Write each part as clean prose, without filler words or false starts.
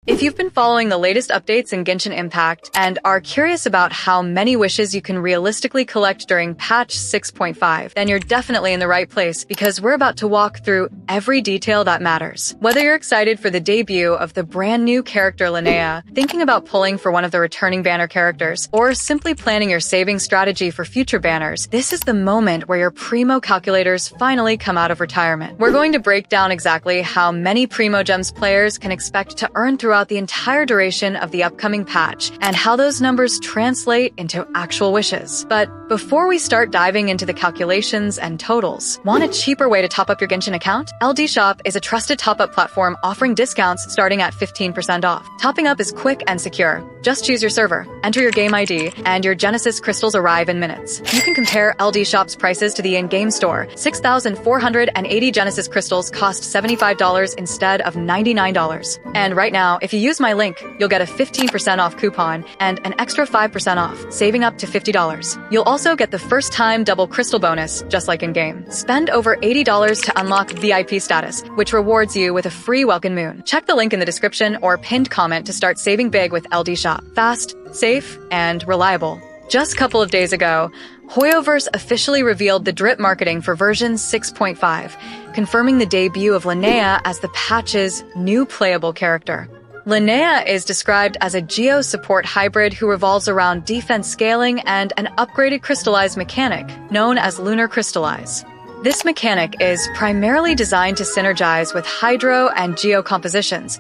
If you've been following the latest updates in Genshin Impact and are curious about how many wishes you can realistically collect during patch 6.5, then you're definitely in the right place because we're about to walk through every detail that matters. Whether you're excited for the debut of the brand new character Linnea, thinking about pulling for one of the returning banner characters, or simply planning your saving strategy for future banners, this is the moment where your Primo calculators finally come out of retirement. We're going to break down exactly how many Primogems players can expect to earn throughout the entire duration of the upcoming patch, and how those numbers translate into actual wishes. But before we start diving into the calculations and totals, want a cheaper way to top up your Genshin account? LDShop is a trusted top-up platform offering discounts starting at 15% off. Topping up is quick and secure. Just choose your server, enter your game ID, and your Genesis crystals arrive in minutes. You can compare LDShop's prices to the in-game store. 6,480 Genesis crystals cost $75 instead of $99. And right now, if you use my link, you'll get a 15% off coupon and an extra 5% off, saving up to $50. You'll also get the first-time double crystal bonus, just like in-game. Spend over $80 to unlock VIP status, which rewards you with a free Welkin moon. Check the link in the description or pinned comment to start saving big with LDShop. Fast, safe, and reliable. Just a couple of days ago, Hoyoverse officially revealed the drip marketing for version 6.5, confirming the debut of Linnea as the patch's new playable character. Linnea is described as a Geo support hybrid who revolves around defense scaling and an upgraded crystallized mechanic known as Lunar Crystallize. This mechanic is primarily designed to synergize with Hydro and Geo compositions,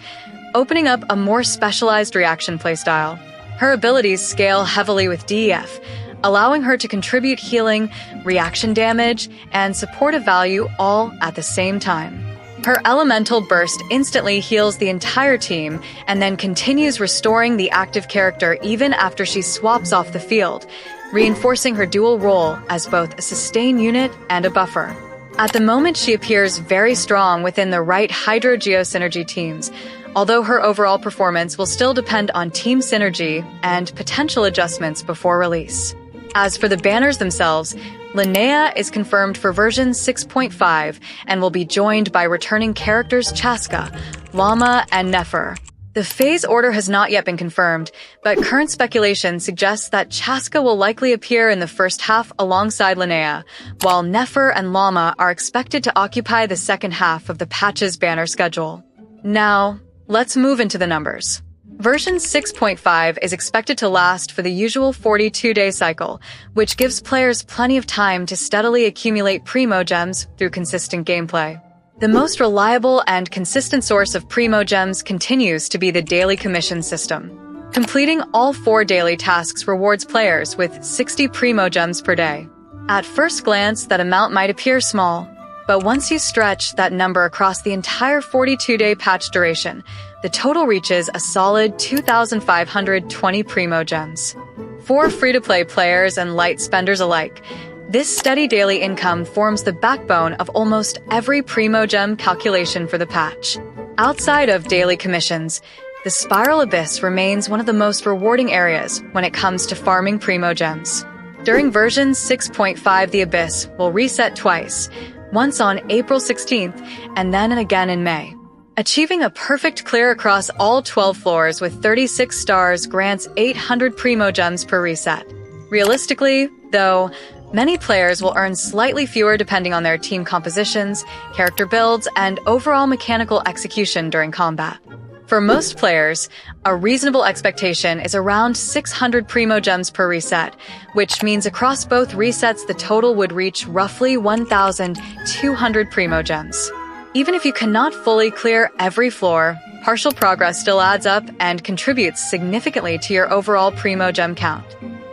opening up a more specialized reaction playstyle. Her abilities scale heavily with DEF, allowing her to contribute healing, reaction damage, and supportive value all at the same time. Her elemental burst instantly heals the entire team and then continues restoring the active character even after she swaps off the field, reinforcing her dual role as both a sustain unit and a buffer. At the moment, she appears very strong within the right Hydro-Geo synergy teams, although her overall performance will still depend on team synergy and potential adjustments before release. As for the banners themselves, Linnea is confirmed for version 6.5 and will be joined by returning characters Chasca, Lauma, and Nefer. The phase order has not yet been confirmed, but current speculation suggests that Chasca will likely appear in the first half alongside Linnea, while Nefer and Lauma are expected to occupy the second half of the patch's banner schedule. Now, let's move into the numbers. Version 6.5 is expected to last for the usual 42-day cycle, which gives players plenty of time to steadily accumulate Primogems through consistent gameplay. The most reliable and consistent source of Primogems continues to be the daily commission system. Completing all 4 daily tasks rewards players with 60 Primogems per day. At first glance, that amount might appear small, but once you stretch that number across the entire 42-day patch duration, the total reaches a solid 2,520 Primogems. For free-to-play players and light spenders alike, this steady daily income forms the backbone of almost every Primogem calculation for the patch. Outside of daily commissions, the Spiral Abyss remains one of the most rewarding areas when it comes to farming Primogems. During version 6.5, the Abyss will reset twice, once on April 16th and then again in May. Achieving a perfect clear across all 12 floors with 36 stars grants 800 Primogems per reset. Realistically, though, many players will earn slightly fewer depending on their team compositions, character builds, and overall mechanical execution during combat. For most players, a reasonable expectation is around 600 Primogems per reset, which means across both resets the total would reach roughly 1,200 Primogems. Even if you cannot fully clear every floor, partial progress still adds up and contributes significantly to your overall Primogem count.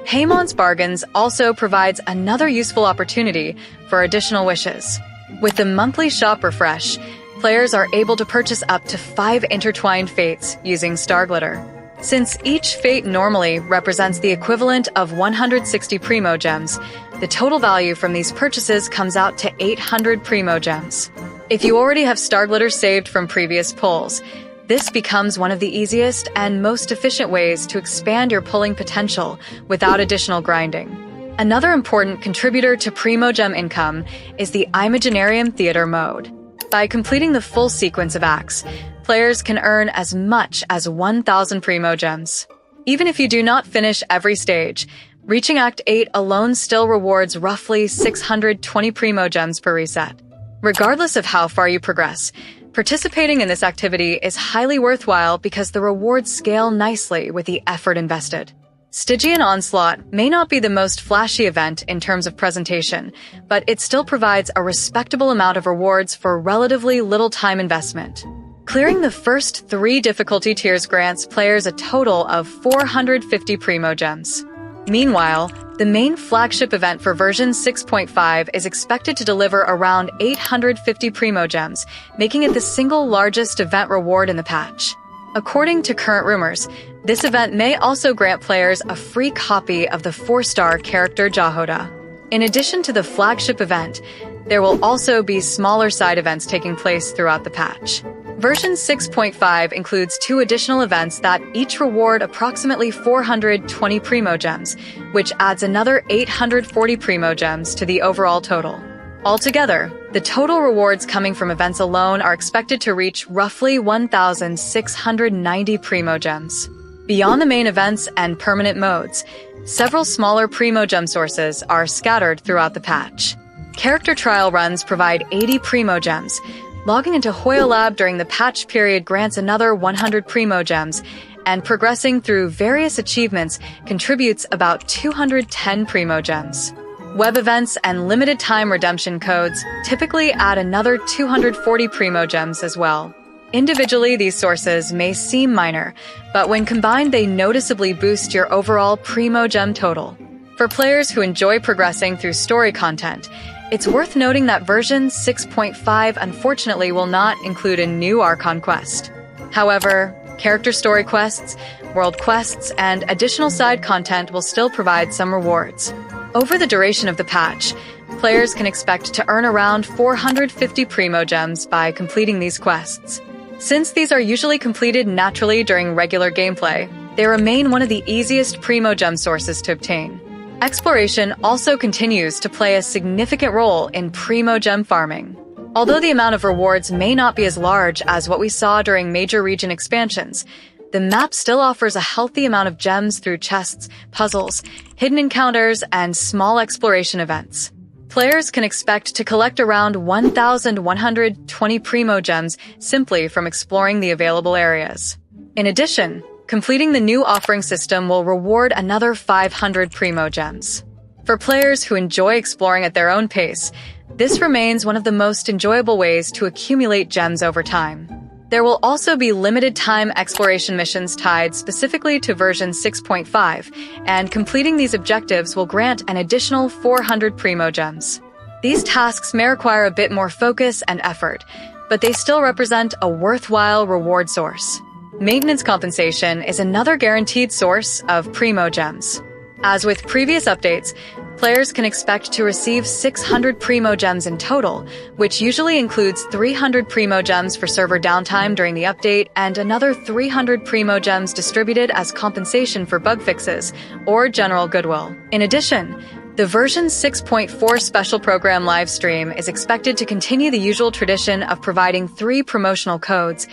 Paimon's Bargains also provides another useful opportunity for additional wishes. With the monthly shop refresh, players are able to purchase up to 5 intertwined fates using Star Glitter. Since each fate normally represents the equivalent of 160 Primogems, the total value from these purchases comes out to 800 Primogems. If you already have Star Glitter saved from previous pulls, this becomes one of the easiest and most efficient ways to expand your pulling potential without additional grinding. Another important contributor to Primogem income is the Imaginarium Theater mode. By completing the full sequence of acts, players can earn as much as 1,000 Primogems. Even if you do not finish every stage, reaching Act 8 alone still rewards roughly 620 Primogems per reset. Regardless of how far you progress, participating in this activity is highly worthwhile because the rewards scale nicely with the effort invested. Stygian Onslaught may not be the most flashy event in terms of presentation, but it still provides a respectable amount of rewards for relatively little time investment. Clearing the first 3 difficulty tiers grants players a total of 450 Primogems. Meanwhile, the main flagship event for version 6.5 is expected to deliver around 850 Primogems, making it the single largest event reward in the patch. According to current rumors, this event may also grant players a free copy of the 4-star character Jahoda. In addition to the flagship event, there will also be smaller side events taking place throughout the patch. Version 6.5 includes 2 additional events that each reward approximately 420 Primogems, which adds another 840 Primogems to the overall total. Altogether, the total rewards coming from events alone are expected to reach roughly 1,690 Primogems. Beyond the main events and permanent modes, several smaller Primogem sources are scattered throughout the patch. Character trial runs provide 80 Primogems. Logging into Hoya Lab during the patch period grants another 100 Primogems, and progressing through various achievements contributes about 210 Primogems. Web events and limited-time redemption codes typically add another 240 Primogems as well. Individually, these sources may seem minor, but when combined they noticeably boost your overall Primogem total. For players who enjoy progressing through story content, it's worth noting that version 6.5 unfortunately will not include a new Archon quest. However, character story quests, world quests, and additional side content will still provide some rewards. Over the duration of the patch, players can expect to earn around 450 Primogems by completing these quests. Since these are usually completed naturally during regular gameplay, they remain one of the easiest Primogem sources to obtain. Exploration also continues to play a significant role in Primogem farming. Although the amount of rewards may not be as large as what we saw during major region expansions, the map still offers a healthy amount of gems through chests, puzzles, hidden encounters, and small exploration events. Players can expect to collect around 1,120 Primogems simply from exploring the available areas. In addition, completing the new offering system will reward another 500 Primogems. For players who enjoy exploring at their own pace, this remains one of the most enjoyable ways to accumulate gems over time. There will also be limited-time exploration missions tied specifically to version 6.5, and completing these objectives will grant an additional 400 Primogems. These tasks may require a bit more focus and effort, but they still represent a worthwhile reward source. Maintenance compensation is another guaranteed source of Primogems. As with previous updates, players can expect to receive 600 Primogems in total, which usually includes 300 Primogems for server downtime during the update and another 300 Primogems distributed as compensation for bug fixes or general goodwill. In addition, the version 6.4 special program livestream is expected to continue the usual tradition of providing 3 promotional codes,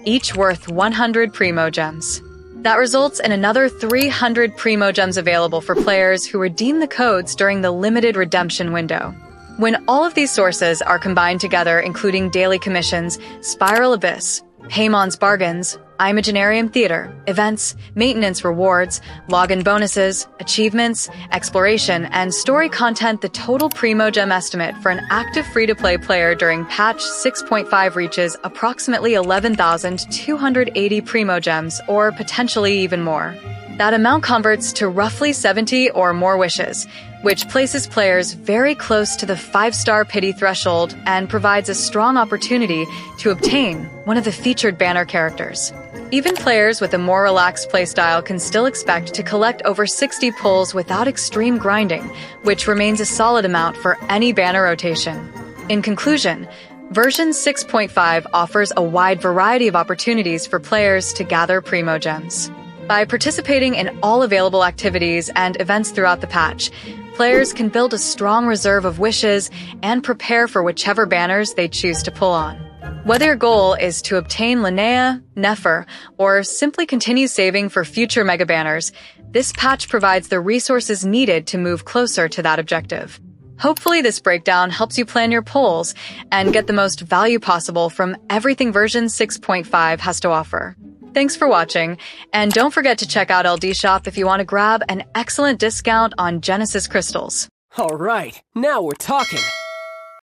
each worth 100 Primogems. That results in another 300 Primogems available for players who redeem the codes during the limited redemption window. When all of these sources are combined together, including daily commissions, Spiral Abyss, Paimon's Bargains, Imaginarium Theater, events, maintenance rewards, login bonuses, achievements, exploration, and story content, the total Primogem estimate for an active free-to-play player during patch 6.5 reaches approximately 11,280 Primogems, or potentially even more. That amount converts to roughly 70 or more wishes, which places players very close to the 5-star pity threshold and provides a strong opportunity to obtain one of the featured banner characters. Even players with a more relaxed playstyle can still expect to collect over 60 pulls without extreme grinding, which remains a solid amount for any banner rotation. In conclusion, version 6.5 offers a wide variety of opportunities for players to gather Primogems. By participating in all available activities and events throughout the patch, players can build a strong reserve of wishes and prepare for whichever banners they choose to pull on. Whether your goal is to obtain Linnea, Nefer, or simply continue saving for future mega banners, this patch provides the resources needed to move closer to that objective. Hopefully this breakdown helps you plan your pulls and get the most value possible from everything version 6.5 has to offer. Thanks for watching, and don't forget to check out LDShop if you want to grab an excellent discount on Genesis crystals. All right, now we're talking.